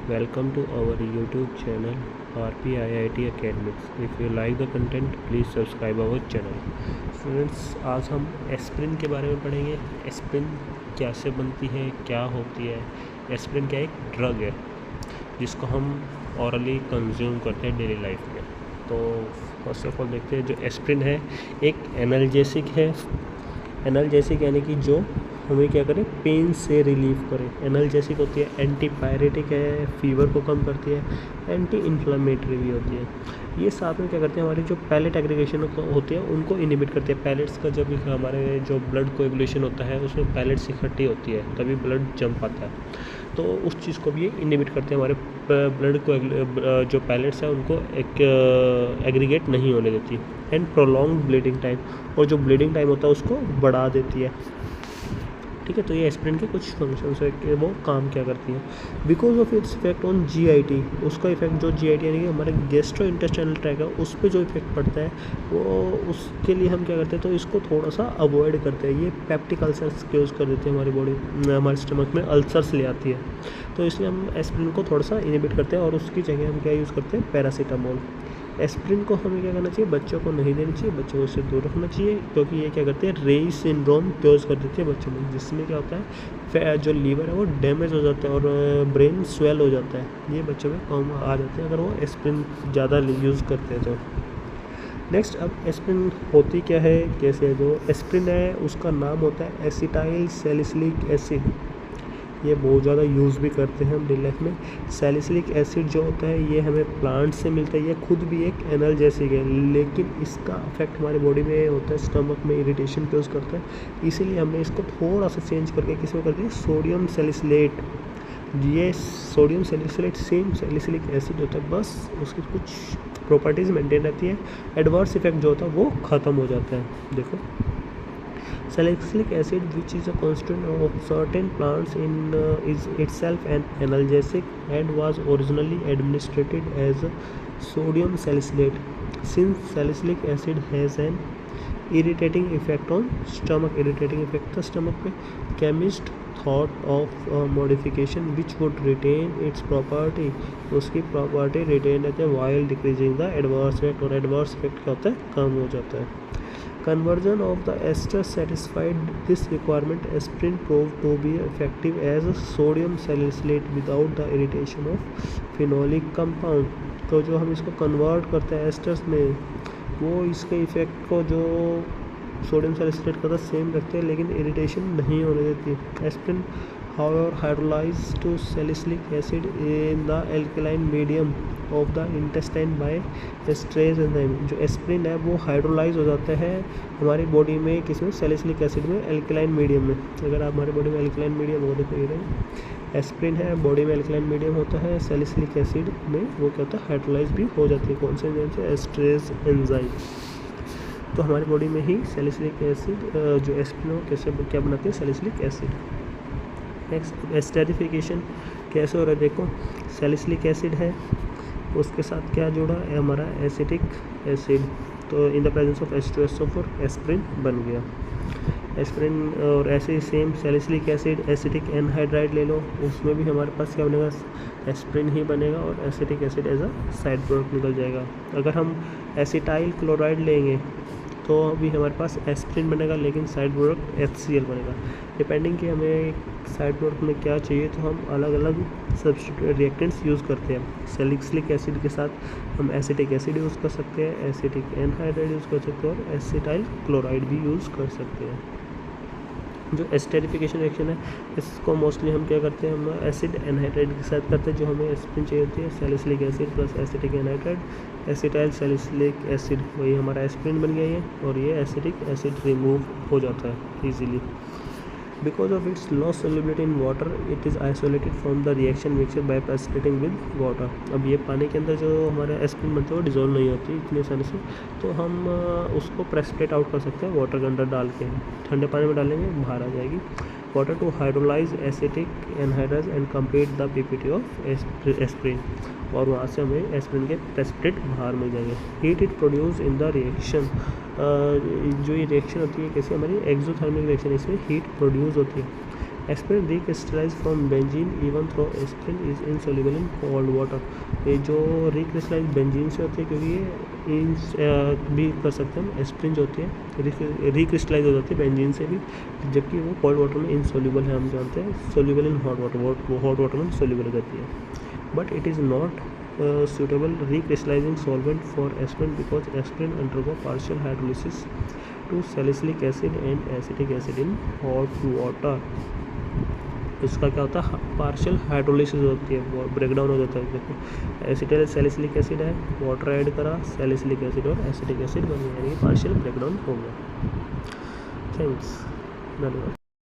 Welcome to our YouTube channel RPIIT Academics. If you like the content, please subscribe our channel. Students, आज हम aspirin के बारे में पढ़ेंगे। एस्प्रिन कैसे बनती है, क्या होती है। एस्प्रिन क्या एक ड्रग है जिसको हम ऑरली कंज्यूम करते हैं डेली लाइफ में। तो फर्स्ट ऑफ ऑल देखते हैं, जो एस्प्रिन है एक एनाल्जेसिक है। एनाल्जेसिक यानी कि जो हमें क्या करें, पेन से रिलीफ करें। एनाल्जेसिक होती है, एंटीपायरेटिक है, फीवर को कम करती है, एंटी इन्फ्लामेटरी भी होती है। ये साथ में क्या करते हैं, हमारी जो पैलेट एग्रीगेशन होती है उनको इनिबिट करती है। पैलेट्स का जब हमारे जो ब्लड कोएगुलेशन होता है उसमें पैलेट्स इकट्ठी होती है, तभी ब्लड जम पाता है। तो उस चीज़ को भी ये इनिबिट करते हैं। हमारे ब्लड को जो पैलेट्स है उनको एक एग्रीगेट नहीं होने देती। एंड प्रोलॉन्ग ब्लीडिंग टाइम, और जो ब्लीडिंग टाइम होता है उसको बढ़ा देती है। ठीक है, तो ये एस्प्रिन के कुछ फंक्शंस है कि वो काम क्या करती है। Because of its effect on GIT, उसका इफेक्ट जो जीआईटी यानी कि हमारे गैस्ट्रो इंटेस्टाइनल ट्रैक है उस पर जो इफेक्ट पड़ता है वो उसके लिए हम क्या करते हैं, तो इसको थोड़ा सा अवॉइड करते हैं। ये पेप्टिक अल्सर्स क्योज कर देते हैं, हमारी बॉडी हमारे स्टमक में अल्सर्स ले आती है। तो इसलिए हम एस्प्रिन को थोड़ा सा इनिबिट करते हैं और उसकी जगह हम क्या यूज़ करते हैं, पैरासीटामोल। एस्प्रिन को हमें क्या करना चाहिए, बच्चों को नहीं देनी चाहिए, बच्चों को इससे दूर रखना चाहिए, क्योंकि ये क्या करते हैं, रेई सिंड्रोम क्योज कर देती है बच्चों में, जिसमें क्या होता है जो लीवर है वो डैमेज हो जाता है और ब्रेन स्वेल हो जाता है। ये बच्चों में कम आ जाते हैं अगर वो एस्प्रिन ज़्यादा यूज़ करते हैं तो। नेक्स्ट, अब एस्प्रिन होती क्या है, कैसे है। जो एस्प्रिन है उसका नाम होता है एसिटाइल सैलिसिलिक एसिड। ये बहुत ज़्यादा यूज़ भी करते हैं हम डेली लाइफ में। सैलिसिलिक एसिड जो होता है ये हमें प्लांट से मिलता है। ये खुद भी एक एनाल्जेसिक है, लेकिन इसका इफेक्ट हमारी बॉडी में होता है, स्टमक में इरिटेशन क्योज करता है। इसीलिए हमने इसको थोड़ा सा चेंज करके किस में कर दिया, सोडियम सैलिसिलेट। ये sodium salicylate same salicylic acid होता है, बस उसकी कुछ प्रॉपर्टीज़ मेंटेन रहती है। एडवर्स इफेक्ट जो होता है वो ख़त्म हो जाता है। देखो, salicylic acid, which is a constituent of certain plants is itself an analgesic and was originally administered as sodium salicylate. Since salicylic acid has an irritating effect on stomach, irritating effect the stomach में chemist thought of a modification which would retain its property, उसकी property retain रहती है while decreasing the adverse effect, और adverse effect क्या होता है, कम हो जाता है। Conversion of the ester satisfied this requirement. Aspirin proved to be effective as a sodium salicylate without the irritation of phenolic compound. तो जो हम इसको कन्वर्ट करते हैं एस्टर्स में, वो इसके इफेक्ट को जो सोडियम सैलिसिलेट का सेम रखते हैं, लेकिन इरिटेशन नहीं होने देती। Aspirin however hydrolyzed to salicylic acid in the alkaline medium of the intestine by esterase enzyme। जो एस्प्रिन है वो हाइड्रोलाइज हो जाता है हमारी बॉडी में, किसमें, सैलिसिलिक एसिड में, एल्कलाइन मीडियम में। अगर आप हमारी बॉडी में एल्कलाइन मीडियम होगा, देखो ये एस्प्रिन है, बॉडी में एल्कलाइन मीडियम होता है, सैलिसिलिक एसिड में वो क्या होता है, हाइड्रोलाइज भी हो जाती है। कौन से एंजाइम से, एस्ट्रेज एंजाइम। तो हमारी बॉडी में ही सैलिसिलिक एसिड जो एस्प्रिन हो कैसे क्या बनाती है, सैलिसिलिक एसिड। नेक्स्ट, एस्टेरिफिकेशन कैसे हो रहा है, देखो सैलिसिलिक एसिड है, उसके साथ क्या जुड़ा है, हमारा एसिटिक एसिड। तो in the presence of H2SO4 aspirin बन गया। एस्प्रिन और ऐसे ही same salicylic acid, acetic anhydride ले लो, उसमें भी हमारे पास क्या बनेगा, एस्प्रिन ही बनेगा और acetic acid as a side product निकल जाएगा। अगर हम एसिटाइल क्लोराइड लेंगे तो अभी हमारे पास एस्प्रिन बनेगा, लेकिन साइड प्रोडक्ट HCl बनेगा। डिपेंडिंग कि हमें साइड प्रोडक्ट में क्या चाहिए तो हम अलग अलग सब्स्टिट्यूट रिएक्टेंट्स यूज़ करते हैं। सैलिसिलिक एसिड के साथ हम एसिटिक एसिड यूज़ कर सकते हैं, एसिटिक एनहाइड्राइड यूज़ कर सकते हैं, और एसिटाइल क्लोराइड भी यूज़ कर सकते हैं। जो एस्टेरिफिकेशन रिएक्शन है इसको मोस्टली हम क्या करते हैं, हम एसिड एनहाइड्राइड के साथ करते हैं। जो हमें एस्प्रिन चाहिए होती है, salicylic acid plus acetic anhydride, acetyl salicylic acid, वही हमारा एस्प्रिन बन गया ये, और ये एसिटिक एसिड रिमूव हो जाता है easily. Because of its low solubility in water, it is isolated from the reaction mixture by precipitating with water। अब ये पानी के अंदर जो हमारे एस्प्रिन बनते हैं वो डिजोल्व नहीं होती इतनी आसानी से, तो हम उसको प्रेसिपिटेट आउट कर सकते हैं वाटर के अंदर डाल के। ठंडे पानी में डालेंगे बाहर आ जाएगी। Water to hydrolyse acetic anhydride and complete the PPT of aspirin, और वहाँ से हमें एस्प्रिन के प्रेसिपिटेट बाहर मिल जाएंगे। Heat it produce in the reaction, जो ये रिएक्शन होती है कैसे, हमारी एक्सोथर्मिक रिएक्शन, इसमें हीट प्रोड्यूस होती है। Aspirin recrystallize from benzene even through aspirin is insoluble in cold water. ये जो रिक्रिस्टलाइज बेंजीन से होती है, क्योंकि ये भी कर सकते हैं हम। एस्पिरिन जो होती है रिक्रिस्टलाइज हो जाती है बेंजीन से भी, जबकि वो कोल्ड वाटर में इनसॉल्युबल है, हम जानते हैं। सॉल्युबल इन हॉट वाटर में सॉल्युबल हो जाती है। But it is not suitable recrystallizing solvent for aspirin because aspirin undergo partial hydrolysis to salicylic acid and acetic acid in hot water। इसका क्या होता है, पार्शियल हाइड्रोलिसिस होती है, वो ब्रेकडाउन हो जाता है। देखो एसिटाइल सैलिसिलिक एसिड है, वाटर ऐड करा, सैलिसिलिक एसिड और एसिटिक एसिड बन गया, यानी पार्शियल ब्रेकडाउन हो गया। थैंक्स, धन्यवाद।